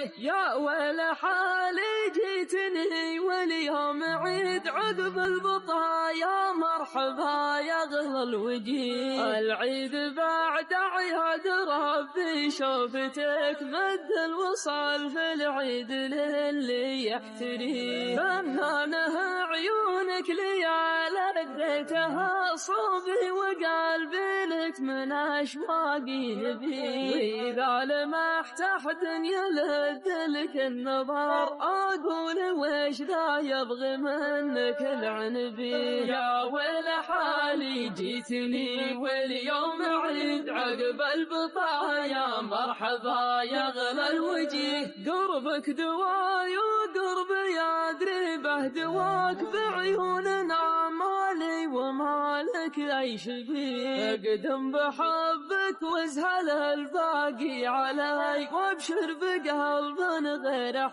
الوجيه. يا ويل حالي جيتني واليوم عيد عقب البطايا، مرحبا يا غلا الوجيه. العيد بعد عياد ربي شوفتك مد الوصال في العيد للي يحتري. فنانه عيونك ليالي رديتها صوبي وقلبي لك من أشواقي نبي. وإذا لمحت أحد يلد لك النظر أقول ويش ذا يبغي منك العنبي. يا ويل حالي جيتني واليوم عيد عقب البطايا، مرحبا يا غلا الوجيه. قربك دواي وقربي أدري به دواك بعيوننا مالي ومالك أي شبيه. اقدم بحبك وازهل الباقي علي وابشر بقلب غير